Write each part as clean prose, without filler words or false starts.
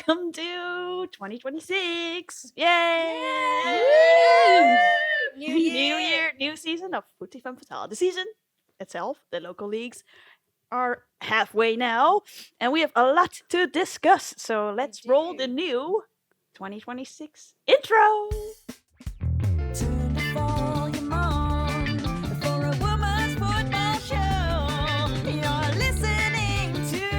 welcome to 2026. Yay! New New year. year, new season of Footie Femme Fatale. The season itself, the local leagues, are halfway now, and we have a lot to discuss. So let's roll the do. new 2026 intro. Turn the volume on for a woman's football show. You're listening to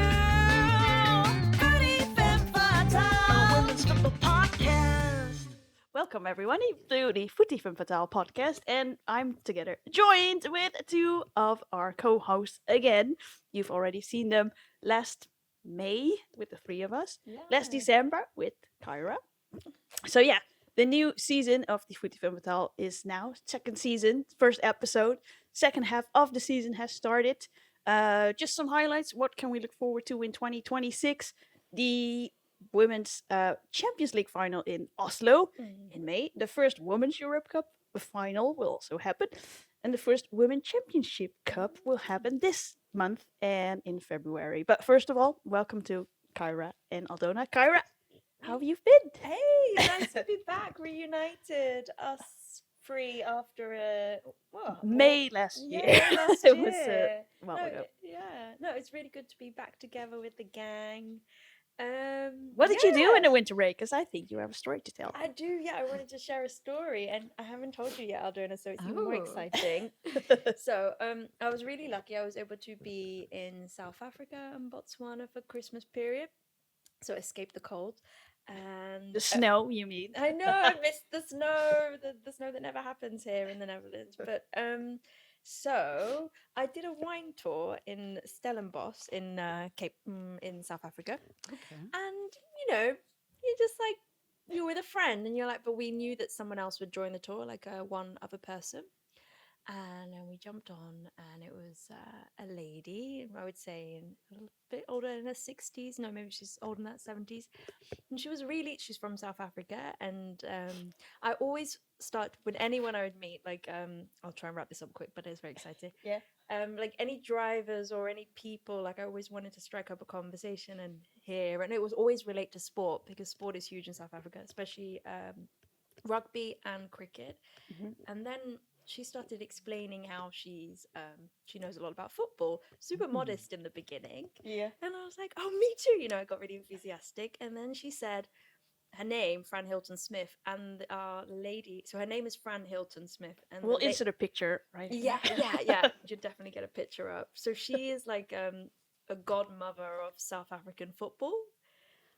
Footie Femme Fatale, a women's football podcast. Welcome everyone to the Footie Femme Fatale podcast, and I'm together joined with two of our co-hosts again. You've already seen them last May with the three of us, last December with Kyra. So yeah, the new season of the Footie Femme Fatale is now second season, first episode. Second half of the season has started. Just some highlights. What can we look forward to in 2026? The Women's Champions League final in Oslo in May. The first Women's Europe Cup final will also happen. And the first Women's Championship Cup will happen this month and in February. But first of all, welcome to Kyra and Aldona. Kyra, how have you been? Hey, nice to be back, reunited, us three after May last year. Yeah, last It was year. a while ago. No, it's really good to be back together with the gang. What did you do in the yeah, winter break? Because I think you have a story to tell. I do. Yeah, I wanted to share a story, and I haven't told you yet, Aldona, so it's even more Oh. exciting. So, I was really lucky. I was able to be in South Africa and Botswana for Christmas period, so I escaped the cold. And The snow, you mean? I know I missed the snow, the snow that never happens here in the Netherlands. But so I did a wine tour in Stellenbosch in in South Africa, Okay. and you just like you're with a friend, and you're like, but we knew that someone else would join the tour, like one other person. And then we jumped on, and it was a lady, I would say a little bit older, in her 60s. No, maybe she's older than that, 70s. And she's from South Africa. And I always start with anyone I would meet, like, I'll try and wrap this up quick, but it's very exciting. Yeah. Like any drivers or any people, like I always wanted to strike up a conversation and hear. And it was always relate to sport, because sport is huge in South Africa, especially rugby and cricket. Mhm. And then she started explaining how she knows a lot about football, super modest in the beginning. Yeah. And I was like, oh, me too. I got really enthusiastic. And then she said her name, Fran Hilton Smith, and our lady. So her name is Fran Hilton Smith. And We'll insert a picture, right? yeah. You'd definitely get a picture up. So she is like a godmother of South African football.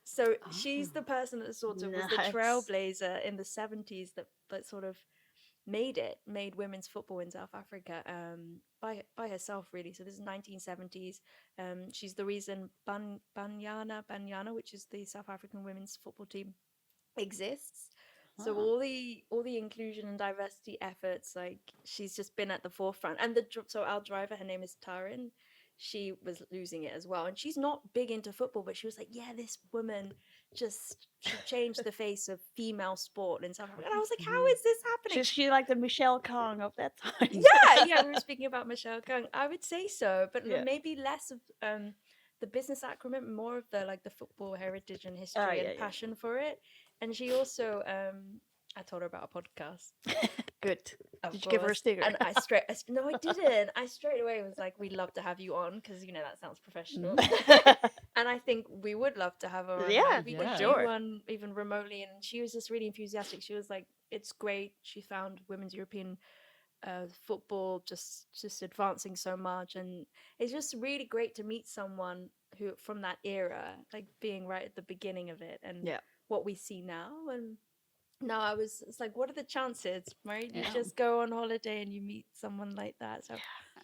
So she's the person that sort of was the Nice. trailblazer in the 70s that sort of made women's football in South Africa by herself, really. So this is 1970s. She's the reason Banyana, which is the South African women's football team, exists. So all the inclusion and diversity efforts, like she's just been at the forefront. And so our driver, her name is Tarin. She was losing it as well, and she's not big into football, but she was like, "Yeah, this woman she changed the face of female sport in South Africa." And I was like, "How is this happening?" Is she like the Michelle Kong of that time? Yeah, we were speaking about Michelle Kung. I would say so, but Yeah. maybe less of the business acumen, more of the football heritage and history and passion for it. And she also, I told her about a podcast. Good. Of Did you give her a course. sticker? And no, I didn't. I straight away was like, we'd love to have you on, because that sounds professional. And I think we would love to have her on. Yeah, Like, we could do sure. one even remotely. And she was just really enthusiastic. She was like, it's great. She found women's European football just advancing so much, and it's just really great to meet someone who from that era, like being right at the beginning of it, and what we see now. And now it's like, what are the chances, right? You just go on holiday and you meet someone like that. So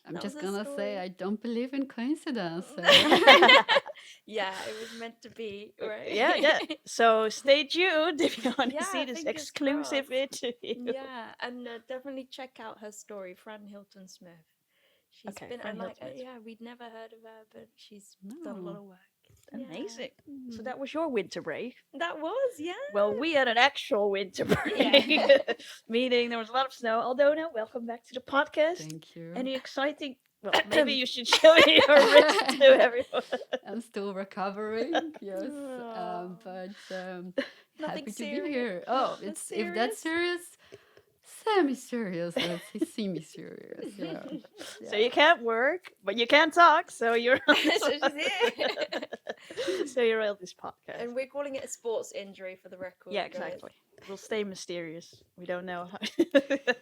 I'm that just was a gonna story. say I don't believe in coincidence. So. Yeah, it was meant to be, right? Yeah. So stay tuned if you want to Yeah, see this fingers exclusive crossed. interview. Yeah, and definitely check out her story, Fran Hilton Smith. She's Okay, been, Fran and like, Hilton Smith. yeah, we'd never heard of her, but she's done a lot of work. Amazing. Yeah. So that was your winter break. That was, yeah. Well, we had an actual winter break, meaning there was a lot of snow. Aldona, welcome back to the podcast. Thank you. Any exciting Well, maybe you should show your wrist to everyone. I'm still recovering, yes. Aw. But Nothing happy to be serious. here. Oh, Nothing it's if that's serious, semi-serious. Let's say semi-serious. Yeah. So you can't work, but you can talk. So you're on this, So she's here. so you're on this podcast. And we're calling it a sports injury for the record. Yeah, guys. exactly. We'll stay mysterious. We don't know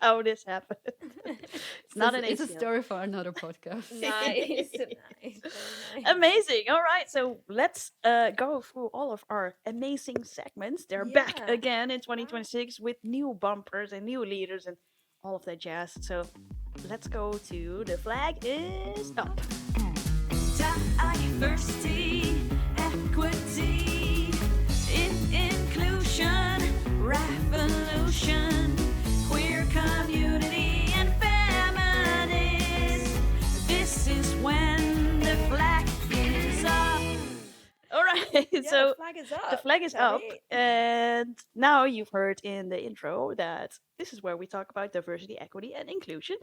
how this happened. It's not an It's a ACL. story for another podcast. Nice, nice, very nice. Amazing. All right, so let's go through all of our amazing segments. They're back Yeah. again in 2026 with new bumpers and new leaders and all of that jazz. So let's go to The Flag Is Up. Diversity, equity, inclusion, revolution, queer community, and feminist. This is when the flag is up. All right, Yeah, so the flag is up. the flag is up, Tammy. and now you've heard in the intro that this is where we talk about diversity, equity, and inclusion,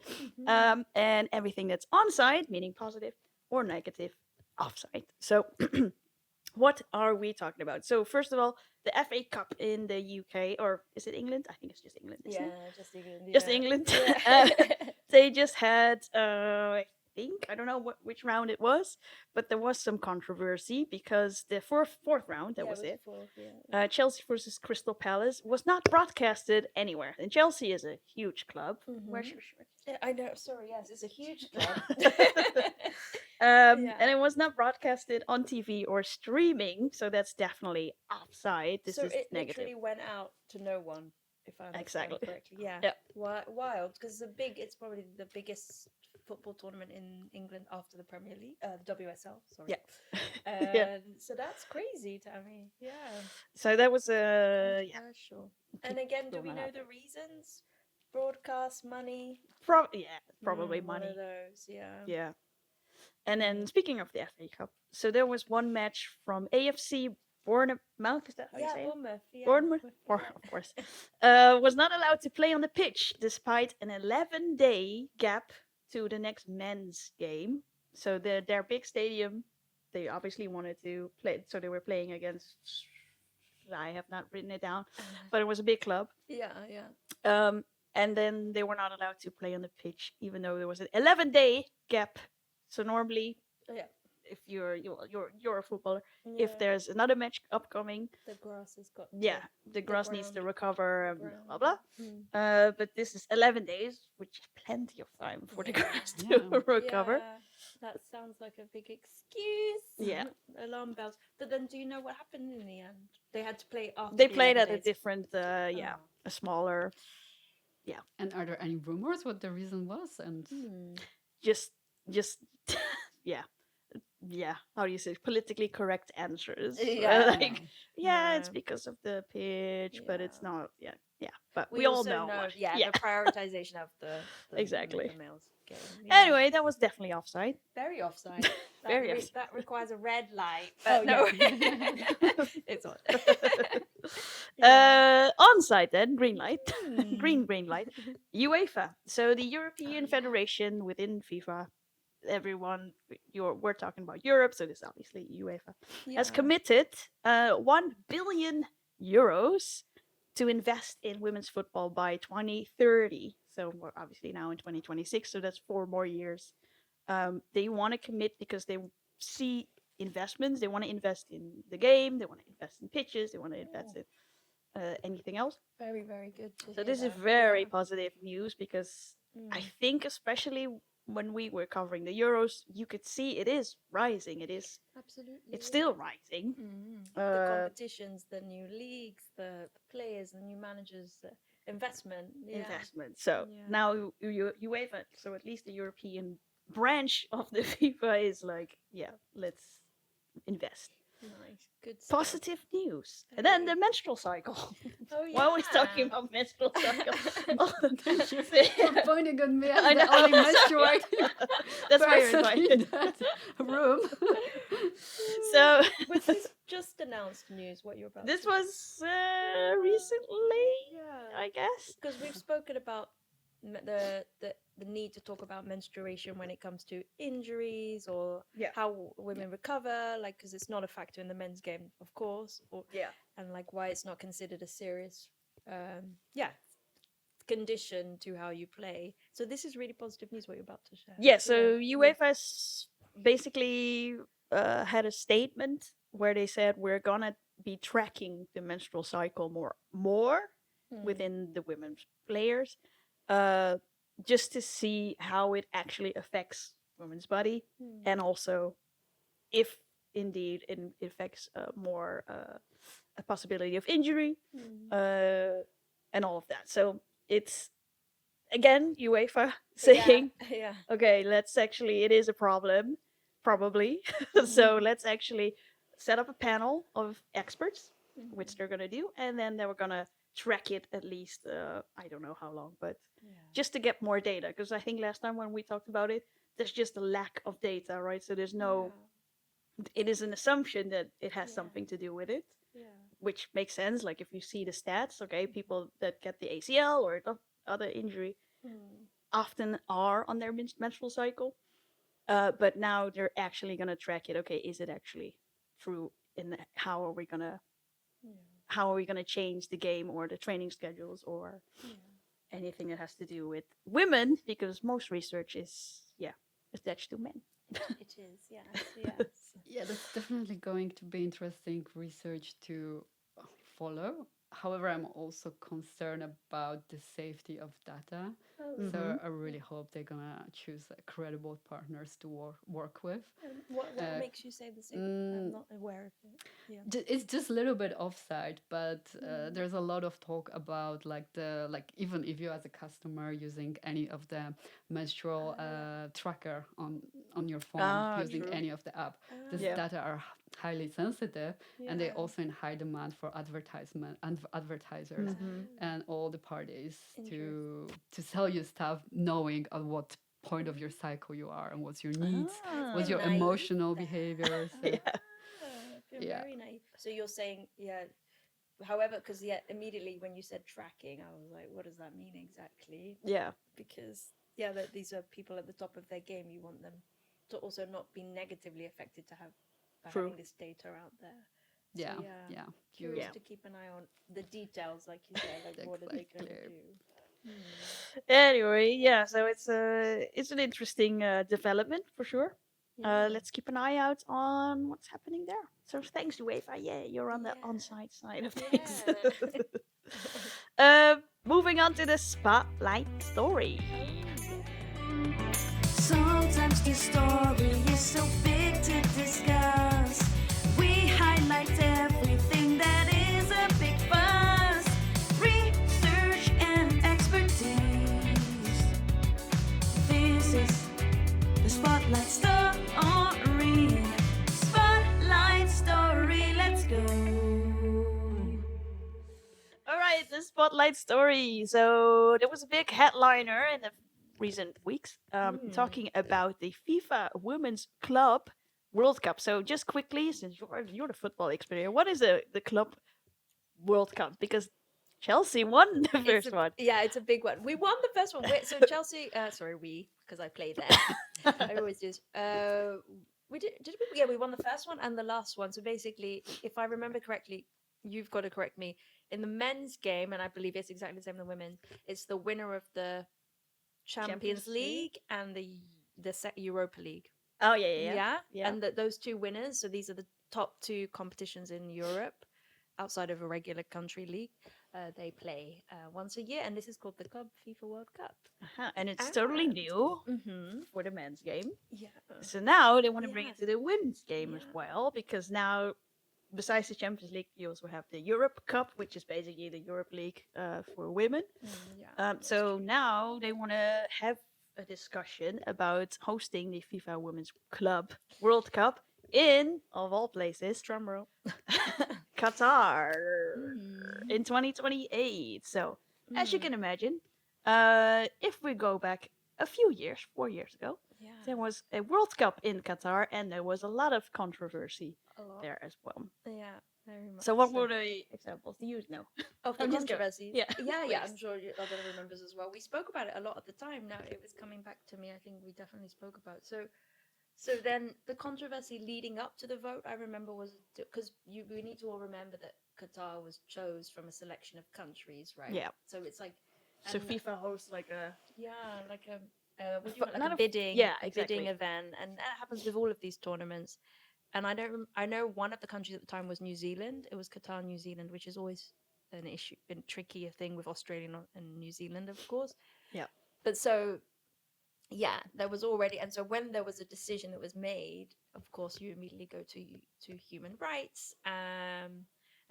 and everything that's on side, meaning positive or negative, offside. So, what are we talking about? So, first of all, the FA Cup in the UK, or is it England? I think it's just England. Isn't Yeah, it? just England. Just yeah. England. Yeah. They just had I don't know which round it was, but there was some controversy because the fourth round, that Yeah, was it. fourth, yeah. Chelsea versus Crystal Palace was not broadcasted anywhere, and Chelsea is a huge club. Where's Mhm. your shirt? Yeah, I know. Sorry, yes, it's a huge club. And it was not broadcasted on TV or streaming, so that's definitely offside. This so is it negative. literally went out to no one, if I understand Exactly. correctly. Yeah. Yeah. Wild, because it's probably the biggest football tournament in England after the Premier League, the WSL. Sorry. Yeah. Yeah. So that's crazy, Tammy. Yeah. So that was Controversial. And again, do will we not know happen. the reasons? Broadcast money. Probably One money. of those. Yeah. Yeah. And then speaking of the FA Cup, so there was one match from AFC Bournemouth. Is that how you Yeah, say it? Bournemouth. Yeah. Bournemouth, of course, was not allowed to play on the pitch despite an 11-day gap to the next men's game. So their big stadium, they obviously wanted to play. So they were playing against. I have not written it down, but it was a big club. Yeah, yeah. And then they were not allowed to play on the pitch, even though there was an 11-day gap. So normally, Yeah. if you're a footballer, Yeah. if there's another match upcoming, The grass has got. yeah, the grass needs to ground. recover and ground. blah blah. Mm. But this is 11 days, which is plenty of time for the Yeah. grass to Yeah. recover. Yeah, that sounds like a big excuse. Yeah. Alarm bells. But then, do you know what happened in the end? They had to play after. They the played 11 at a days. different, a smaller, And are there any rumors what the reason was? And just, yeah. How do you say politically correct answers? Yeah. It's No. because of the pitch, but it's Yeah. not. But we all also know. what- the prioritization of the Exactly. the males game. Yeah. Anyway, that was definitely offside. Very offside. Very offside. That requires a red light. Oh, But no, yeah. it's on. Onside then, green light. Hmm. green light. UEFA. So the European Federation within FIFA. Everyone, we're talking about Europe, so this is obviously UEFA, has Yeah. committed 1 billion euros to invest in women's football by 2030. So we're obviously now in 2026, so that's 4 more years. They want to commit because they see investments. They want to invest in the game. They want to invest in pitches. They want to invest in anything else. Very, very good. To So hear this is that, very yeah. positive news because I Mm. think especially when we were covering the Euros, you could see it is rising. It's Absolutely. still rising. The Uh, competitions, the new leagues, the players, the new managers, the investment. Yeah. investment. So Yeah. now UEFA, so at least the European branch of the FIFA is like, let's invest. Nice. Good stuff. Positive news. And then the menstrual cycle. Oh, yeah. We're always talking about menstrual cycle. You're pointing at me as I the know. only menstruating That's why you're person in invited. that room. So Was this just announced news? What you're about? this to... was recently, Yeah. I guess. Because we've spoken about the need to talk about menstruation when it comes to injuries or Yeah. how women recover, like because it's not a factor in the men's game, of course, or Yeah. and like why it's not considered a serious, yeah, condition to how you play. So this is really positive news what you're about to share. Yeah, so UEFA basically had a statement where they said we're gonna be tracking the menstrual cycle more within the women's players, uh, just to see how it actually affects women's body, and also if indeed it affects more a possibility of injury, and all of that. So it's again UEFA saying, Yeah. okay, let's actually, it is a problem, probably. So let's actually set up a panel of experts, which they're gonna do, and then they were gonna track it at least, I don't know how long, but just to get more data. Because I think last time when we talked about it, there's just a lack of data, right? So there's no, it is an assumption that it has something to do with it, which makes sense. Like if you see the stats, okay, people that get the ACL or the other injury often are on their menstrual cycle. But now they're actually gonna track it. Okay, is it actually true? In how are we gonna change the game or the training schedules or anything that has to do with women? Because most research is attached to men. It is, yes. Yeah, that's definitely going to be interesting research to follow. However, I'm also concerned about the safety of data. So I really hope they're gonna choose credible partners to work with. What makes you say the same? I'm not aware of it. It's just a little bit offside, but there's a lot of talk about even if you as a customer using any of the menstrual tracker on your phone, using any of the app, this data are highly sensitive, and they also in high demand for advertisement and advertisers and all the parties to sell you stuff, knowing at what point of your cycle you are and what's your needs, what's your emotional behaviors. Very nice. So you're saying, however, because immediately when you said tracking, I was like, what does that mean exactly? Yeah. Because that these are people at the top of their game. You want them to also not be negatively affected to have by having this data out there. Yeah, So, curious to keep an eye on the details, like you said, like what are they going to do? Anyway, so it's an interesting development for sure. Let's keep an eye out on what's happening there. So thanks, UEFA. Yeah, you're on the on-site side of things. Moving on to the spotlight story. Sometimes the story is so big to discuss. We highlight everything that is a big buzz. Research and expertise. This is the spotlight story. Spotlight story, let's go. All right, the spotlight story. So there was a big headliner in the recent weeks talking about the FIFA Women's Club World Cup. So just quickly, since you're the football expert here, what is the Club World Cup? Because Chelsea won the first one. Yeah, it's a big one. We won the first one. So Chelsea, because I played there. I always do. We did we? Yeah, we won the first one and the last one. So basically, if I remember correctly, you've got to correct me. In the men's game, and I believe it's exactly the same in the women's, it's the winner of the Champions League and the Europa League. Oh yeah. And those two winners. So these are the top two competitions in Europe, outside of a regular country league. They play once a year, and this is called the Club FIFA World Cup. And it's totally new for the men's game. Yeah. So now they want to bring it to the women's game as well, because now, besides the Champions League, you also have the Europe Cup, which is basically the Europe League for women. So now they want to have a discussion about hosting the FIFA Women's Club World Cup in, of all places, drumroll, Qatar in 2028. So, as you can imagine, if we go back a few years, 4 years ago, there was a World Cup in Qatar, and there was a lot of controversy there as well. Yeah. Very much So what were the examples? Do you know? of the I'm just joking. controversies? Yeah, Yeah. I'm please. sure Aldona remembers as well. We spoke about it a lot at the time. Now it was coming back to me. I think we definitely spoke about. So then the controversy leading up to the vote, I remember, was because we need to all remember that Qatar was chose from a selection of countries, right? Yeah. So it's like, So and FIFA hosts like a yeah, like a what do you f- want, like not a a f- bidding, yeah, a bidding exactly. event, and that happens with all of these tournaments. And I know one of the countries at the time was New Zealand. It was Qatar, New Zealand, which is always an issue, been tricky a thing with Australia and New Zealand, of course. Yeah. But so yeah, there was already, and so when there was a decision that was made, of course, you immediately go to human rights, and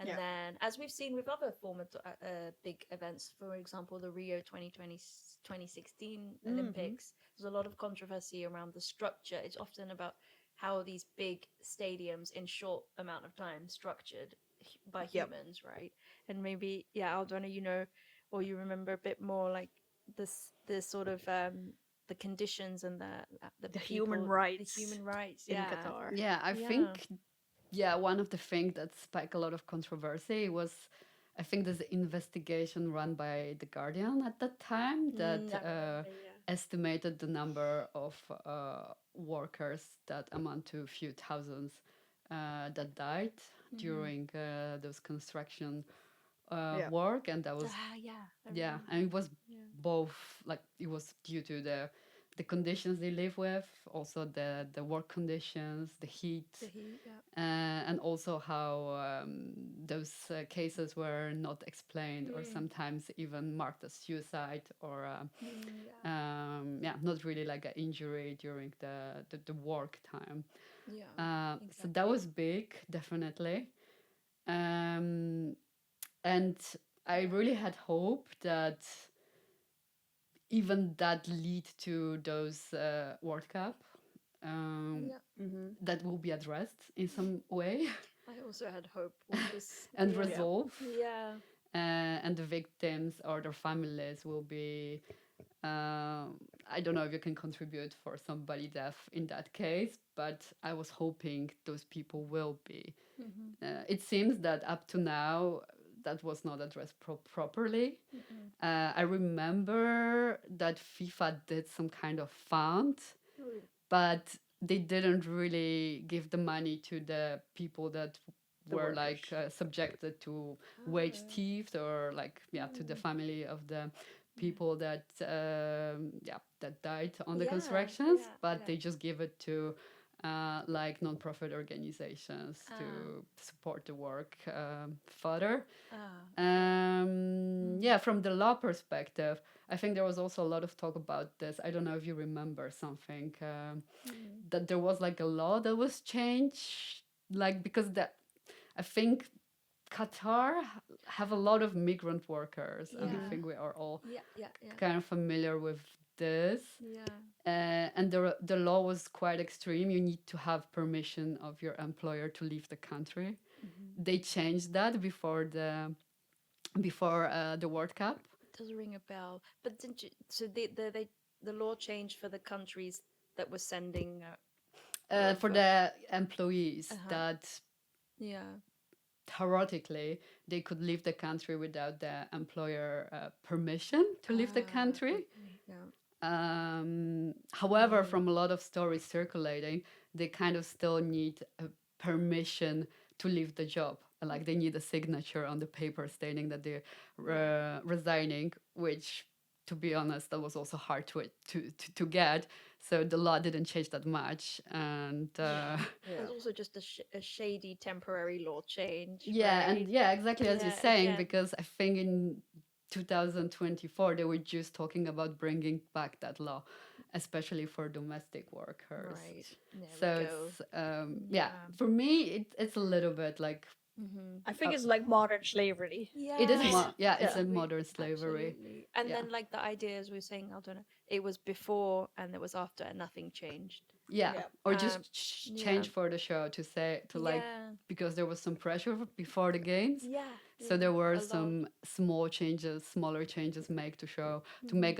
Yeah. then as we've seen with other former big events, for example, the Rio 2016 Mm-hmm. Olympics, there's a lot of controversy around the structure. It's often about how these big stadiums in short amount of time structured by Yep. humans, right? And maybe, yeah, Aldona, you know, or you remember a bit more like this sort of the conditions and the The people, human the rights human rights. in Yeah, Qatar. Yeah, I yeah. think, yeah, one of the things that sparked a lot of controversy was, I think, this investigation run by The Guardian at that time that I remember. Yeah. estimated the number of workers that amount to a few thousands that died during those construction Yeah. work, and that was, Yeah, I yeah, remember. and it was Yeah. both, like it was due to the conditions they live with, also the work conditions, the heat, The heat. Yeah. and also how those cases were not explained, or sometimes even marked as suicide, or Yeah. yeah, not really like an injury during the work time. Yeah. So that Exactly. was big, definitely. Um, and I really had hope that even that lead to those World Cup, Yeah. Mm-hmm. that will be addressed in some way I also had hope with this. and Yeah. Yeah. resolve, Yeah. and the victims or their families will be. I don't know if you can contribute for somebody deaf in that case, but I was hoping those people will be. It seems that up to now that was not addressed properly. I remember that FIFA did some kind of fund, but they didn't really give the money to the people that The were workers. like subjected to wage theft, or like, yeah, to the family of the people that yeah, that died on the Yeah. constructions, Yeah. but Yeah. they just give it to like non-profit organizations to support the work further. Yeah, from the law perspective, I think there was also a lot of talk about this. I don't know if you remember something, that there was like a law that was changed, like because that, I think Qatar have a lot of migrant workers, and I Yeah. think we are all Yeah. Yeah. Yeah. kind of familiar with this. Yeah. And the law was quite extreme. You need to have permission of your employer to leave the country. They changed that before the World Cup. It does ring a bell. But didn't you, so the law changed for the countries that were sending For over. the employees, that Yeah. theoretically they could leave the country without the employer permission to leave the country. Okay. Yeah. However, from a lot of stories circulating, they kind of still need a permission to leave the job. Like they need a signature on the paper stating that they're resigning, which, to be honest, that was also hard to get. So the law didn't change that much, and It was also just a shady temporary law change. yeah, Right? and yeah, exactly as you're Yeah. saying, Again. because I think in 2024 they were just talking about bringing back that law, especially for domestic workers. Right. There So we go. it's yeah, for me it's a little bit like I think it's like modern slavery. Yeah. it is yeah, it's a Absolutely. modern slavery. Absolutely. And Yeah. then like the idea, as we were saying, Aldona, it was before and it was after, and nothing changed. Yeah, Yeah. or just change yeah. for the show to say to like, Yeah. because there was some pressure before the games. Yeah. So there were A lot. some smaller changes made to show to make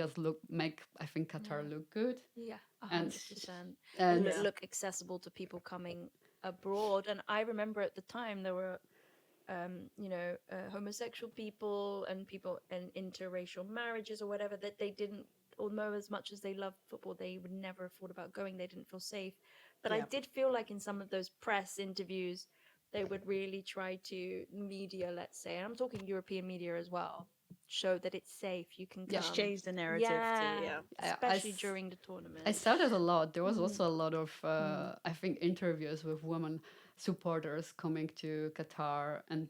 I think Qatar look good. Yeah. And 100%. and Look accessible to people coming abroad. And I remember at the time there were homosexual people and people in interracial marriages or whatever, that they didn't, although as much as they loved football, they would never have thought about going. They didn't feel safe. But I Yeah. did feel like in some of those press interviews, they would really try to media, let's say, and I'm talking European media as well, show that it's safe. You can come. Just change the narrative to Yeah, especially during the tournament. I saw that a lot. There was Mm. also a lot of, I think, interviews with women supporters coming to Qatar and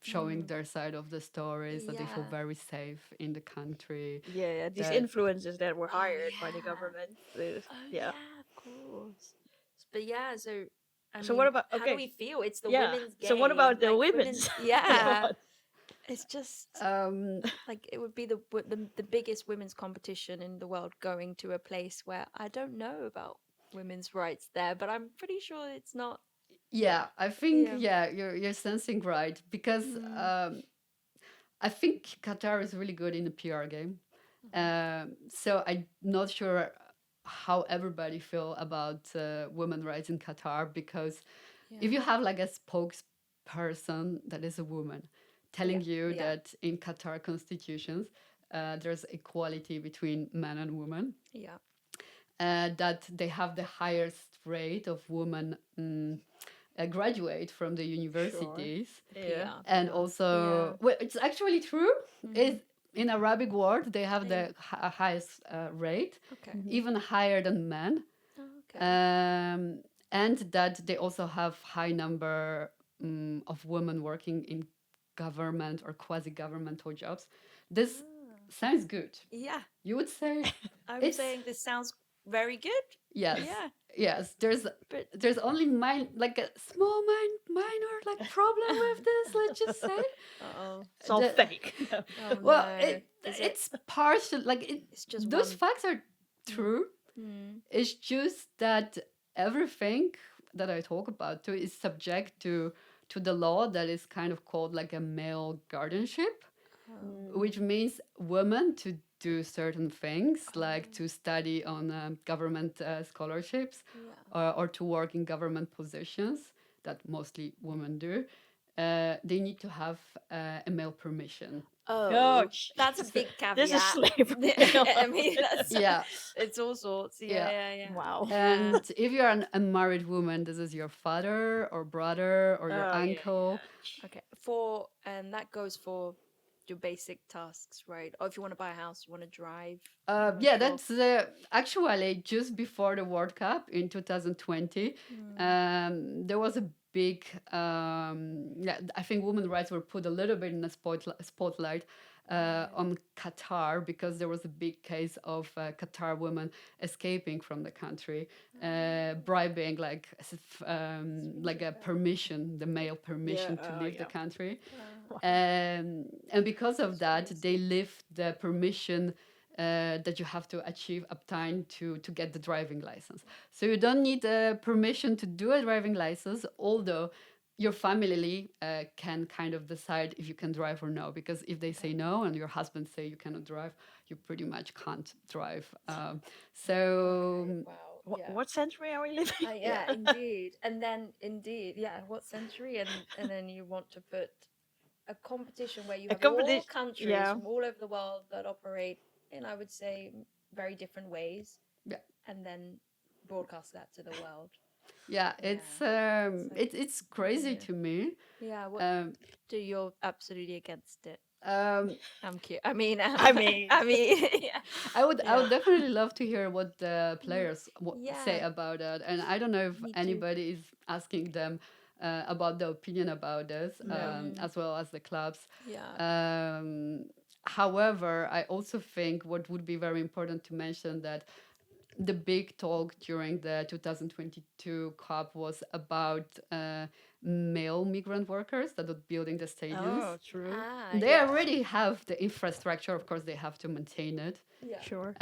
showing their side of the stories, that they feel Yeah. very safe in the country. Yeah, these That- influencers that were hired by the yeah. government. Oh Yeah. of course. But yeah, so I So mean, what about how do we feel? It's the yeah. women's game. So what about the like, women's? Yeah, it's just Um, like it would be the biggest women's competition in the world, going to a place where I don't know about women's rights there, but I'm pretty sure it's not. yeah, I think Yeah. you're sensing right, because I think Qatar is really good in the PR game. So I'm not sure how everybody feel about women rights in Qatar, because if you have like a spokesperson that is a woman telling you yeah. that in Qatar constitutions there's equality between men and women, Yeah. that they have the highest rate of women graduate from the universities, Yeah. and also well, it's actually true. Is in Arabic world they have the highest rate, Okay. even higher than men, Okay. and that they also have high number of women working in government or quasi-governmental jobs. This sounds good. Yeah. You would say I'm it's saying this sounds very good. yes. Yeah. Yes, But there's only like a small minor like problem with this. Let's just say. oh, It's all The- fake. oh Well, no. Is it? it's partial. Like It's just those one. facts are true. It's just that everything that I talk about too is subject to the law that is kind of called like a male guardianship, which means women to do certain things, like to study on government scholarships, or to work in government positions that mostly women do. They need to have a male permission. Oh, sh- that's a big caveat. This is slavery. I mean, that's, Yeah. it's all sorts. Yeah, Yeah. yeah, yeah. Wow. And if you're a married woman, this is your father or brother or your Oh, yeah, uncle. Okay. And that goes for your basic tasks, right? Or if you want to buy a house, you want to drive. Yeah, that's actually just before the World Cup in 2020. There was a big, yeah, I think women's rights were put a little bit in the spotlight on Qatar, because there was a big case of Qatar women escaping from the country, bribing like a permission, the male permission to leave the country. And because of that, they lift the permission that you have to achieve uptime to get the driving license. So you don't need permission to do a driving license, although your family can kind of decide if you can drive or no. Because if they say no and your husband say you cannot drive, you pretty much can't drive. So Wow. What century are we living? Yeah, indeed. And then, indeed, yeah, what century? And then you want to put a competition where you have all countries yeah. from all over the world that operate in, I would say, very different ways. Yeah. And then broadcast that to the world. yeah, it's crazy to me. Yeah. What do you're absolutely against it? Um, I'm curious. I mean, I mean, yeah. I would definitely love to hear what the players say Yeah. about that, and I don't know if Me too. anybody is asking them about the opinion about this, as well as the clubs. Yeah. However, I also think what would be very important to mention that the big talk during the 2022 Cup was about male migrant workers that are building the stadiums. Oh, true. They already have the infrastructure. Of course, they have to maintain it. Yeah. Sure.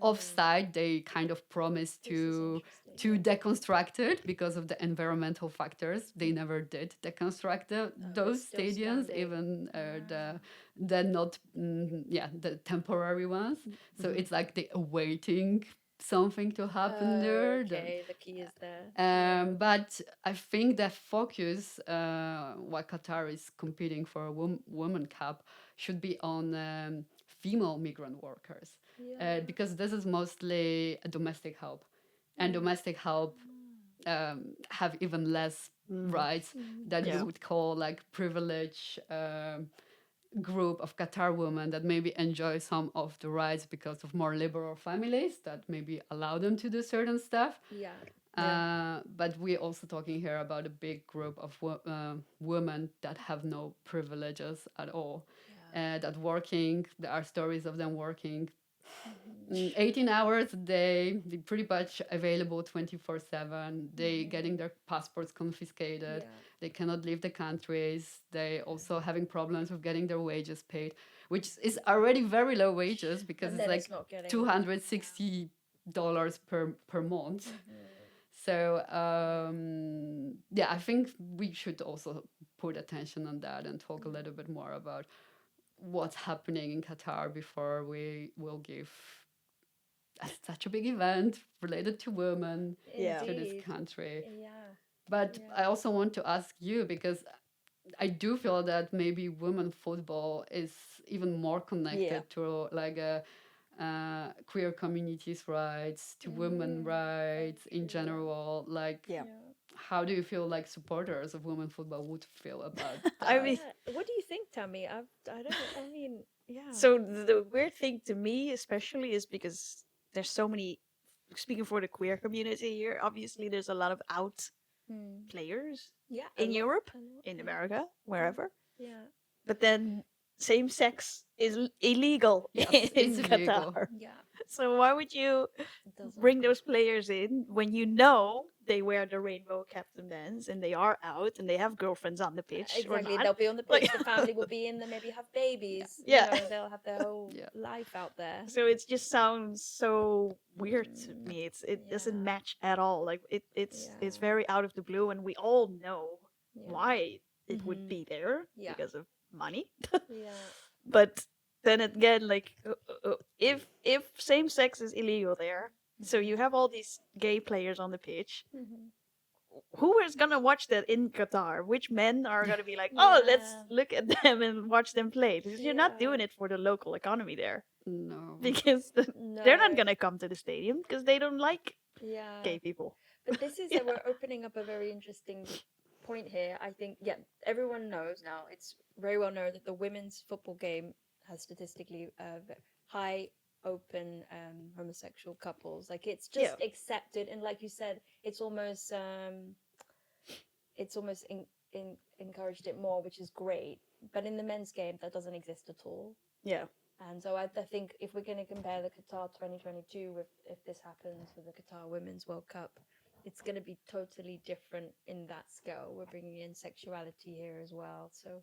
Offside, they kind of promised to deconstruct it because of the environmental factors. They never did deconstruct those still stadiums, standing. even the not the temporary ones. So it's like they awaiting something to happen there. Okay, the key is there. But I think the focus, while Qatar is competing for a women cup, should be on female migrant workers, Yeah. because this is mostly a domestic help, and domestic help have even less rights that you Yeah. would call like privilege. Group of Qatar women that maybe enjoy some of the rights because of more liberal families that maybe allow them to do certain stuff. Yeah. But we're also talking here about a big group of women that have no privileges at all. That working, there are stories of them working 18 hours a day, they pretty much available 24/7. They getting their passports confiscated. Yeah. They cannot leave the countries. They also having problems with getting their wages paid, which is already very low wages because And it's then like it's not getting $260 per month. So yeah, I think we should also put attention on that and talk a little bit more about what's happening in Qatar before we will give such a big event related to women Yeah. to this Indeed. country. Yeah. But I also want to ask you because I do feel that maybe women football is even more connected to like a queer communities' rights, to women rights in general. Like, Yeah. how do you feel like supporters of women football would feel about I that? mean, Yeah. What do you think, Tammy? I don't. I mean, yeah. so the weird thing to me, especially, is because there's so many. Speaking for the queer community here, obviously there's a lot of out players Yeah. in Europe, A lot, in yeah. America, wherever. Yeah. But then same sex is illegal Yes, in it's illegal. Qatar. Yeah. So why would you It doesn't. bring those players in when you know they wear the rainbow captain bands and they are out and they have girlfriends on the pitch or Exactly. not? They'll be on the Like- pitch. The family will be in there. Maybe have babies. Yeah. You know, they'll have their whole Yeah. life out there. So it just sounds so weird to me. It doesn't Yeah. match at all. Like it's Yeah. very out of the blue, and we all know Yeah. why it would be there Yeah. because of money. Yeah. But then again, like if same sex is illegal there, so you have all these gay players on the pitch. Who is gonna watch that in Qatar? Which men are gonna be like, oh, let's Yeah. look at them and watch them play? Because you're not Yeah. doing it for the local economy there. No. Because No. they're not gonna come to the stadium because they don't like Yeah. gay people. But this is we're opening up a very interesting point here. I think everyone knows now. It's very well known that the women's football game has statistically high open homosexual couples. Like it's just accepted, and like you said, it's almost encouraged it more, which is great. But in the men's game, that doesn't exist at all. Yeah. And so I think if we're going to compare the Qatar 2022 with if this happens with the Qatar Women's World Cup, it's going to be totally different in that scale. We're bringing in sexuality here as well. So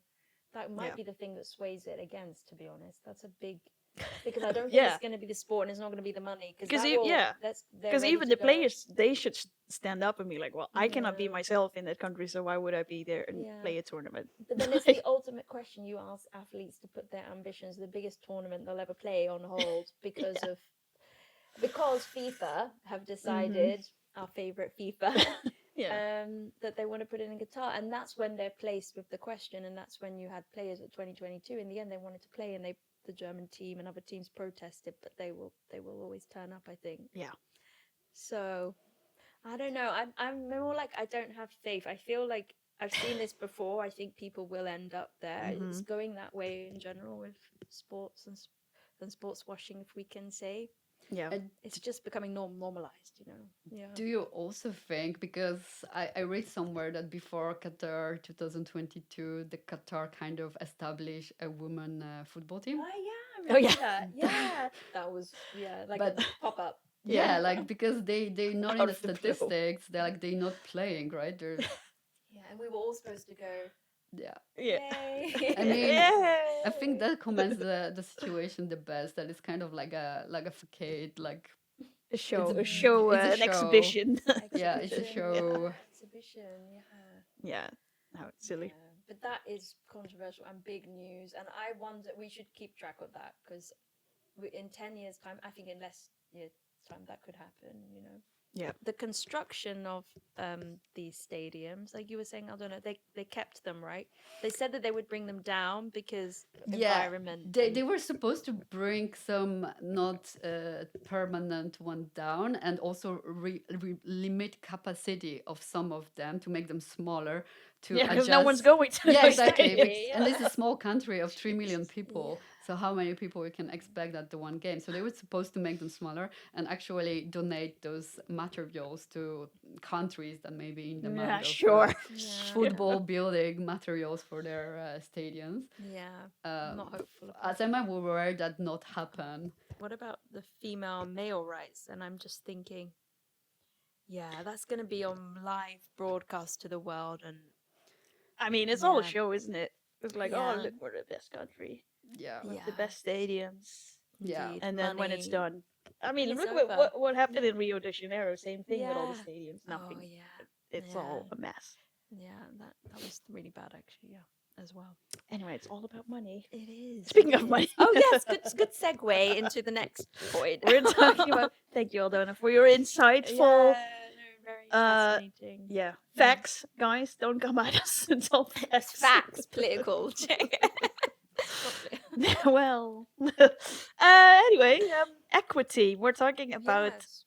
that might be the thing that sways it against, to be honest. That's a big... Because I don't think it's going to be the sport and it's not going to be the money. Because even the players, they should stand up and be like, well, I cannot be myself in that country, so why would I be there and play a tournament? But then it's the ultimate question. You ask athletes to put their ambitions, the biggest tournament they'll ever play, on hold because FIFA have decided, our favorite FIFA, that they want to put it in Qatar, and that's when they're placed with the question, and that's when you had players at 2022. In the end, they wanted to play, and the German team and other teams protested, but they will always turn up, I think. Yeah. So I don't know. I'm more like, I don't have faith. I feel like I've seen this before. I think people will end up there. It's going that way in general with sports and sports washing, if we can say. Yeah. It's just becoming normalized, you know. Yeah. Do you also think, because I read somewhere that before Qatar 2022, the Qatar kind of established a women football team? I remember that. Yeah. That was, like a pop-up. Yeah, like because they not in Out the of the blue. statistics, they're not playing, right? They're And we were all supposed to go, Yeah. yay. I mean, Yay! I think that comments the situation the best. That it's kind of like a facade, like A show, It's a show, it's a an show. exhibition. yeah, it's a show. Exhibition, Yeah. How it's silly. But that is controversial and big news, and I wonder we should keep track of that because in 10 years' time, I think in less time that could happen, you know. Yeah. The construction of these stadiums, like you were saying, Aldona, they kept them, right? They said that they would bring them down because environment. They were supposed to bring some not permanent one down, and also limit capacity of some of them to make them smaller to Yeah, because no one's adjust. going to Yeah, those exactly. stadiums. And this is a small country of 3 million people. So how many people we can expect at the one game? So they were supposed to make them smaller and actually donate those materials to countries that may be in demand Yeah, of sure. football building materials for their stadiums. Yeah, I'm not hopeful about As I'm aware that not happen. What about the female male rights? And I'm just thinking, yeah, that's going to be on live broadcast to the world. And I mean, it's all a Yeah. show, isn't it? It's like, oh, Yeah. look, we're the best country Yeah. with Yeah. the best stadiums. Yeah. Indeed, And then when it's money. done, I mean, it's look at over. what happened in Rio de Janeiro. Same thing with all the Yeah. stadiums. Oh, Nothing. yeah. It's all a mess. Yeah, that was really bad, actually, yeah, as well. Anyway, it's all about money. It is. Speaking it of money. is. Oh, yes, good segue into the next point. We're talking about. Thank you, Aldona, for your insightful. Yeah, no, very fascinating. Yeah, facts, guys. Don't come at us. It's all facts. Facts, political. Well, anyway, equity. We're talking about Yes.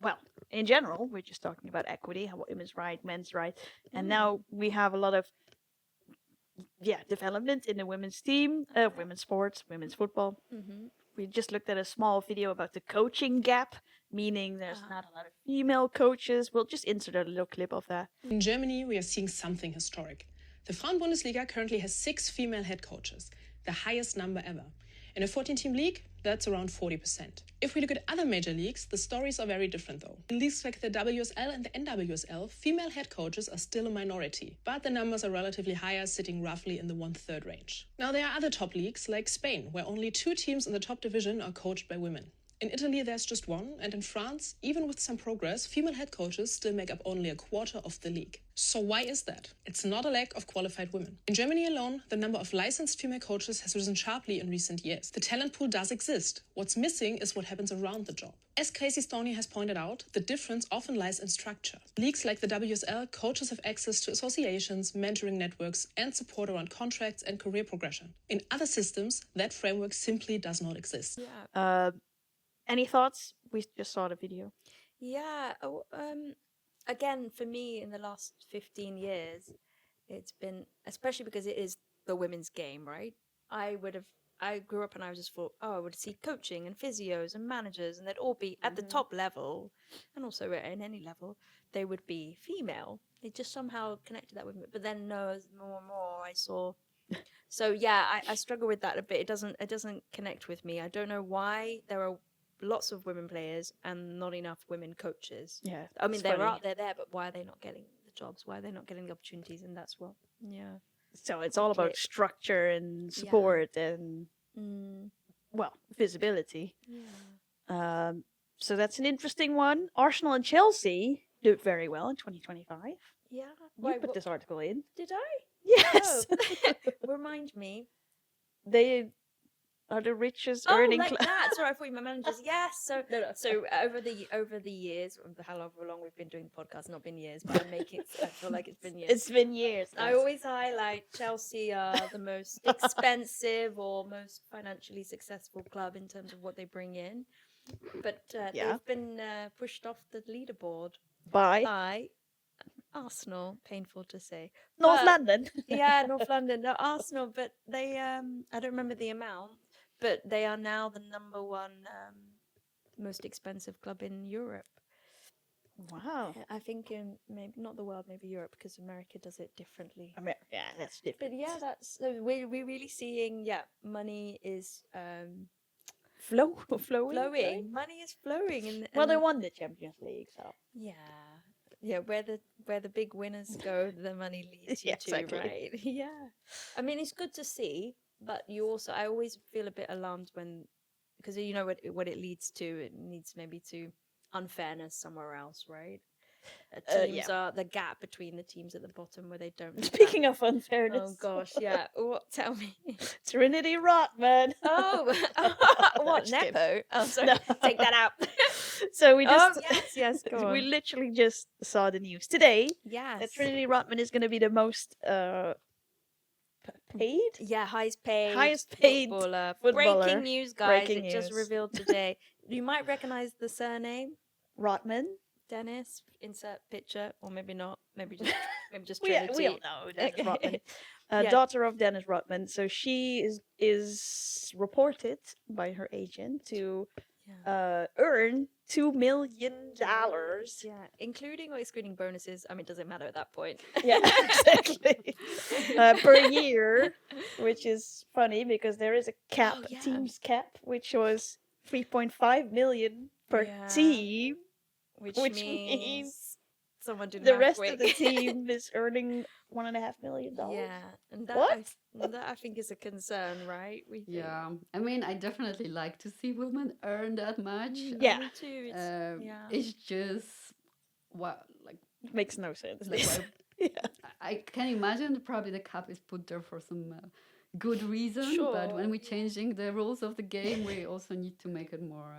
well, in general, we're just talking about equity, how women's right, men's right, and Mm. now we have a lot of development in the women's team, women's sports, women's football. Mm-hmm. We just looked at a small video about the coaching gap, meaning there's Uh-huh. not a lot of female coaches. We'll just insert a little clip of that. In Germany, we are seeing something historic. The Frauen-Bundesliga currently has 6 female head coaches, the highest number ever. In a 14-team league, that's around 40%. If we look at other major leagues, the stories are very different though. In leagues like the WSL and the NWSL, female head coaches are still a minority, but the numbers are relatively higher, sitting roughly in the 1/3 range. Now there are other top leagues like Spain, where only 2 teams in the top division are coached by women. In Italy, there's just 1, and in France, even with some progress, female head coaches still make up only a quarter of the league. So why is that? It's not a lack of qualified women. In Germany alone, the number of licensed female coaches has risen sharply in recent years. The talent pool does exist. What's missing is what happens around the job. As Casey Stoney has pointed out, the difference often lies in structure. Leagues like the WSL, coaches have access to associations, mentoring networks, and support around contracts and career progression. In other systems, that framework simply does not exist. Yeah. Any thoughts? We just saw the video. Yeah. Again, for me, in the last 15 years, it's been, especially because it is the women's game, right? I grew up and I was just thought, I would see coaching and physios and managers, and they'd all be at the top level, and also at any level, they would be female. It just somehow connected that with me. But then, no, as more and more I saw. So yeah, I struggle with that a bit. It doesn't connect with me. I don't know why there are lots of women players and not enough women coaches. Yeah, I mean, it's they're funny. there, but why are they not getting the jobs? Why are they not getting the opportunities? And that's what, yeah. So it's all about Clip. structure and support and well, visibility. Yeah. So that's an interesting one. Arsenal and Chelsea do very well in 2025. Yeah. You put this article in. Did I? Yes. Oh. Remind me. They are the richest earning like cla- that. Sorry, I thought you meant managers. Yes. So, No. so over the years, however long we've been doing the podcast, not been years, but I feel like it's been years. It's been years. I always highlight Chelsea are the most expensive or most financially successful club in terms of what they bring in, but they've been pushed off the leaderboard by by Arsenal. Painful to say. North But- London. Yeah, North London, no, Arsenal, but they I don't remember the amount, but they are now the number 1 most expensive club in Europe. Wow. I think in maybe not the world, maybe Europe, because America does it differently. Yeah, that's different. But yeah, that's so we're really seeing money is flowing. flowing. Money is flowing, and Well, they won the Champions League, so yeah, where the big winners go, the money leads you Yeah, to, exactly. right? Yeah, I mean it's good to see, but I always feel a bit alarmed when, because you know what it leads to. It leads maybe to unfairness somewhere else, right? teams yeah. are the gap between the teams at the bottom where they don't. have Speaking that. of unfairness, Oh gosh, yeah. What? Tell me. Trinity Rodman. Oh, what Just kidding. Nepo? Oh, sorry. No. Take that out. So we Oh just yes, go we on. literally just saw the news today that Yes. Trinity Rodman is going to be the most paid. Yeah, highest paid footballer. Breaking news, guys. Breaking It just news. revealed today. You might recognize the surname. Rodman. Dennis, insert picture, or maybe not. Maybe just We all Trinity. know Dennis Okay. Rodman. Yeah. Daughter of Dennis Rodman. So she is reported by her agent to earn $2 million. Yeah, including or excluding bonuses. I mean, does it matter at that point? Yeah, exactly. Per year, which is funny because there is a cap, Oh, yeah. team's cap, which was 3.5 million per Yeah. team. Which Which means means someone did The math rest quick. of the team is earning $1.5 million. Yeah, and that What? that I think is a concern, right? We think. Yeah, I mean, I definitely like to see women earn that much. Yeah. Me too. It's, yeah. It's just what like Makes no sense. like this. why- Yeah. I can imagine probably the cap is put there for some good reason, but Sure, when we're changing the rules of the game, we also need to make it more,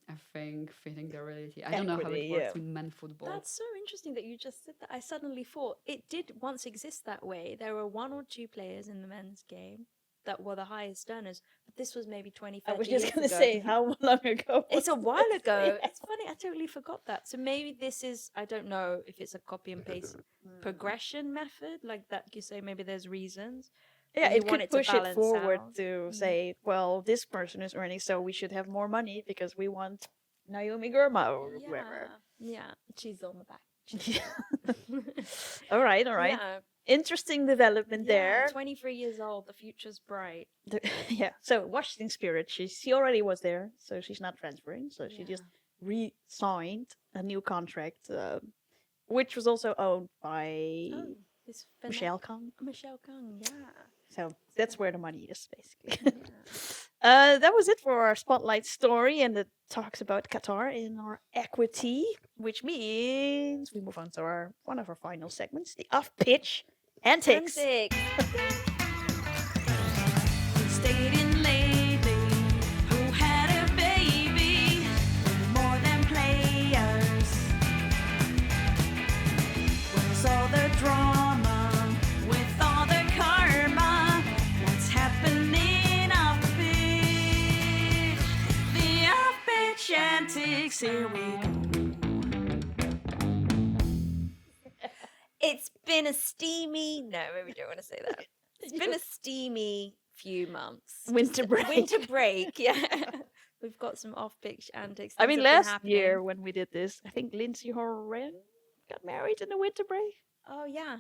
I think, fitting the reality. I don't know how Equity, it works yeah. in men's football. That's so interesting that you just said that. I suddenly thought it did once exist that way. There were one or two players in the men's game that were the highest earners, but this was maybe 20, 30 I was just years going to ago. say, how long ago? It's a was while this? ago. Yeah. It's funny, I totally forgot that. So maybe this is, I don't know if it's a copy and paste progression method, like that you say maybe there's reasons. Yeah, you it want could it to push it balance forward out. to say, well, this person is earning, so we should have more money because we want Naomi Gurma or whoever. Yeah, she's on the back. All right. Yeah, Interesting development there. 23 years old, the future's bright. Yeah. So Washington Spirit, she already was there, so she's not transferring. So she just re-signed a new contract, which was also owned by Oh, this Michelle Kang. Michelle Kang, yeah. So that's where the money is, basically. That was it for our spotlight story, and it talks about Qatar in our equity, which means we move on to one of our final segments, the off-pitch antics. Stayed in lately. Who had a baby? More than players. Where's all the drama with all the karma? What's happening off the pitch? The off-pitch antics. Here we go. It's been a steamy. No, maybe we don't want to say that. It's been a steamy few months. Winter break. Winter break, yeah. We've got some off-pitch antics. I things mean, have been last happening. year when we did this, I think Lindsay Horan got married in the winter break. Oh yeah,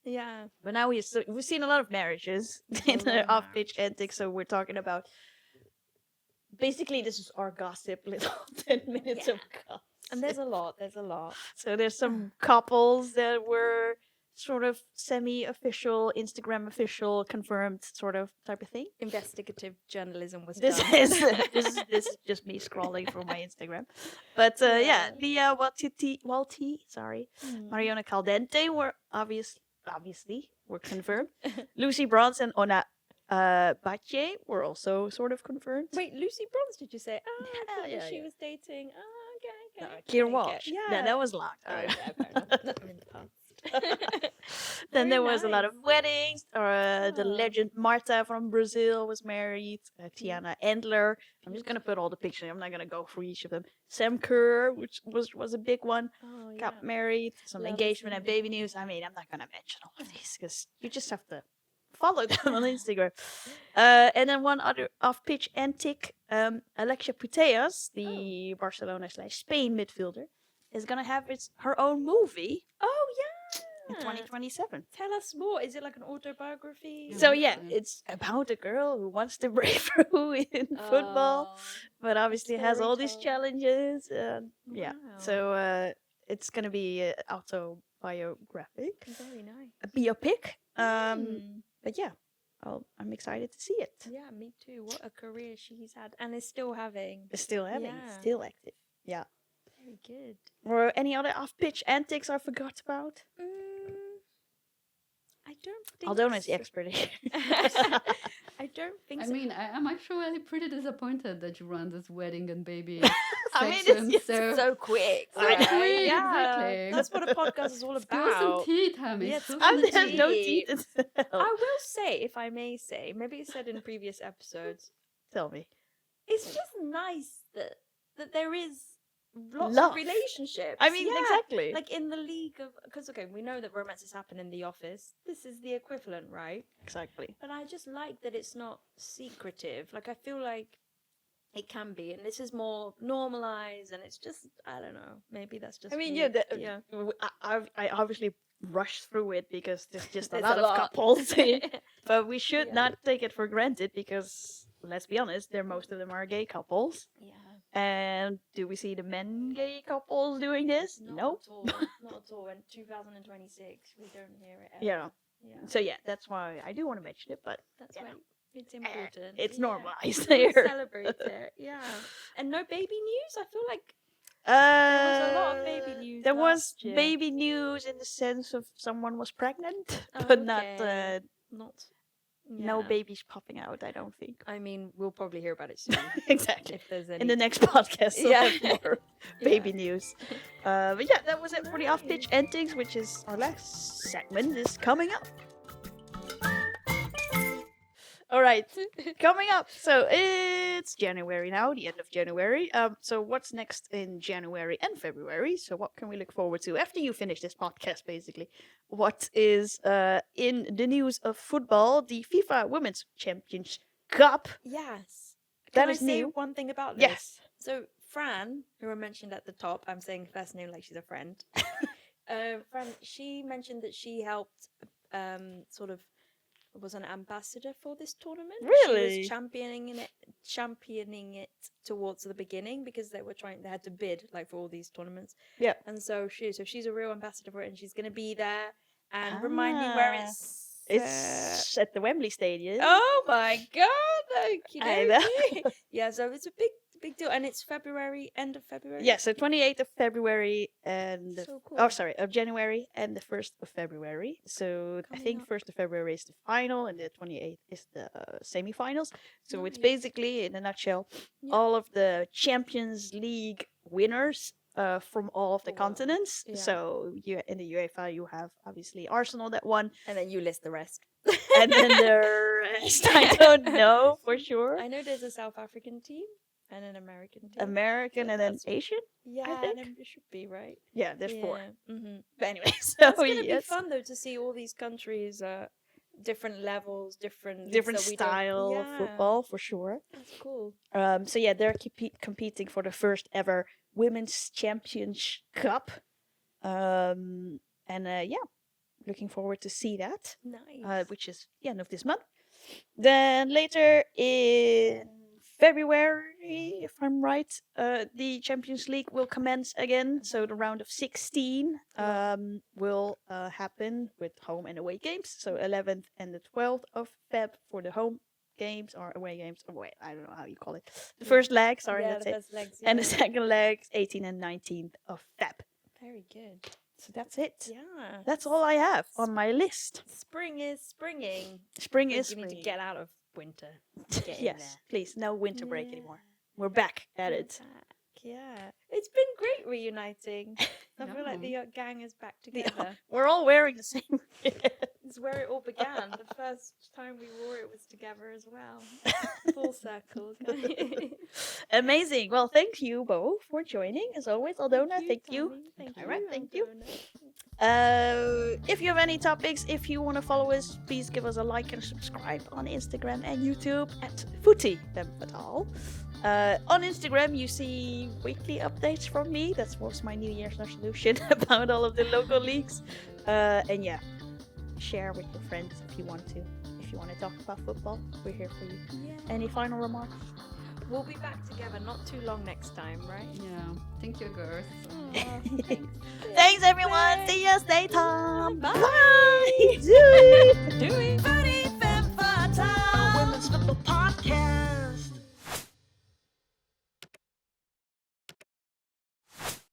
yeah. But now we've seen a lot of marriages in the off-pitch antics, so we're talking about. Basically, this is our gossip little 10 minutes of gossip. And there's a lot. There's a lot. So there's some couples that were sort of semi-official, Instagram official, confirmed sort of type of thing. Investigative journalism was This done. is this is just me scrolling through my Instagram. But yeah, Leah Walti, sorry, Mariona Caldente were obviously were confirmed. Lucy Bronze and Ona Batye were also sort of confirmed. Wait, Lucy Bronze, did you say? Oh, I Yeah, thought that yeah, she yeah. was dating. Oh, okay. Kira Okay. Walsh. Yeah. That was long Oh, time. yeah, fair enough. I'm in the past. Then Very there was a lot of nice. weddings. The Oh. legend Marta from Brazil was married. Tiana Endler. I'm just gonna put all the pictures. I'm not gonna go through each of them. Sam Kerr, which was a big one, Oh, yeah. got married. Some Love engagement Sam. and baby news. I mean, I'm not gonna mention all of these because you just have to follow them on Instagram. And then one other off-pitch antic, Alexia Putellas, the Barcelona/Spain midfielder, is gonna have her own movie Oh, in yeah. 2027. Tell us more. Is it like an autobiography? So yeah, Lovely. it's about a girl who wants to break through in football, Oh, but obviously has all these storytelling. challenges. Yeah, Wow. so it's gonna be autobiographic, Very nice. a biopic. Mm. But yeah, I'm excited to see it. Yeah, me too. What a career she's had and is still having. It's still having, Yeah. still active. Yeah. Very good. Or any other off-pitch antics I forgot about? I don't think Aldona is the so. expert here. I don't think I so. mean, I'm actually pretty disappointed that you run this wedding and baby I mean, section. it's So quick. I know. right? Yeah, Yeah, exactly. that's what a podcast is all Spill some about. tea, Tammy. Yes, Spill And some there's tea. no tea. teeth in I will say, if I may say, maybe it's said in previous episodes, Tell me. it's just nice that there is lots Love. of relationships. I mean, Yeah, exactly. like in the league of, because okay, we know that romances happen in the office. This is the equivalent, right? Exactly. But I just like that it's not secretive. Like I feel like it can be, and this is more normalized, and it's just I don't know. Maybe that's just. I mean, me. yeah, yeah. I obviously rushed through it because there's just a There's lot a of lot. couples. But we should Yeah. not take it for granted because, let's be honest, most of them are gay couples. Yeah. And do we see the men gay couples doing this? Not Nope. at all. Not at all. In 2026, we don't hear it. Ever. Yeah. Yeah. So yeah, that's why I do want to mention it, but That's you why know, it's important. it's yeah. normalized We there. celebrate it. Yeah. And no baby news. I feel like There was a lot of baby news There was last year. baby news in the sense of someone was pregnant, Oh, but not okay. not. no Yeah. babies popping out. I don't think. I mean, we'll probably hear about it soon. Exactly. If there's any. In the next podcast, we'll Yeah. have more baby news. But yeah, that was it for the off-pitch antics, which is our last segment is coming up. All right, coming up. So it's January now, the end of January. So what's next in January and February? So what can we look forward to after you finish this podcast, basically? What is in the news of football? The FIFA Women's Champions Cup. Yes. That Can is I say new. one thing about this? Yes. So Fran, who I mentioned at the top, I'm saying first name like she's a friend. Fran, she mentioned that she helped sort of was an ambassador for this tournament. She Really? was championing it towards the beginning because they had to bid like for all these tournaments. Yeah. And so she's a real ambassador for it, and she's gonna be there. And remind me where it's. It's at the Wembley Stadium. Oh my god! I know. okey-dokey. Yeah, so it's a big deal, and it's February, end of February. Yeah, so 28th of February and So cool. oh, sorry, of January and the 1st of February. So I Coming think up. 1st of February is the final and the 28th is the semi-finals. So it's Nice. basically, in a nutshell, Yeah. all of the Champions League winners from all of the Oh, wow. continents. Yeah. So you in the UEFA, you have obviously Arsenal that won, And then you list the rest. and then the rest I don't know for sure. I know there's a South African team and an American team. American Yeah, and then that's- Asian. Yeah, think. and it should be right. Yeah, there's four. Mm-hmm. But anyway, so That's gonna be yes. fun though to see all these countries, different levels, different leagues Different that we don't- style of Yeah, football for sure. That's cool. So yeah, they're competing for the first ever Women's Champions Cup. Yeah, looking forward to see that. Nice. Which is the end of this month. Then later in February, if I'm right, the Champions League will commence again. So the round of 16 will happen with home and away games. So 11th and the 12th of Feb for the home games or away games. I don't know how you call it. The first leg, sorry, yeah, that's the it. first legs, And the yeah. second leg, 18th and 19th of Feb. Very good. So that's it. Yeah. That's all I have on my list. Spring is springing. Spring Think is you need to spring. get out of winter. Get in Yes, there. please, no winter break Yeah. anymore. We're back at We're it. back, yeah. It's been great reuniting. I feel like Yeah. the gang is back together. We're all wearing the same. It's where it all began. The first time we wore it was together as well. Full circle. Amazing. Well, thank you both for joining. As always, Aldona, thank you. Tammy. Thank All right, you. thank you. Aldona. If you have any topics, if you want to follow us, please give us a like and subscribe on Instagram and YouTube at Footie Femme Fatale. On Instagram, you see weekly updates from me. That was my New Year's resolution about all of the local leagues. And yeah, share with your friends if you want to. If you want to talk about football, we're here for you. Yeah. Any final remarks? We'll be back together not too long next time, right? Yeah. Thank you, girls. Aw, thanks. Thanks, everyone. See you. Stay calm. Bye. Bye. Doei. Do it.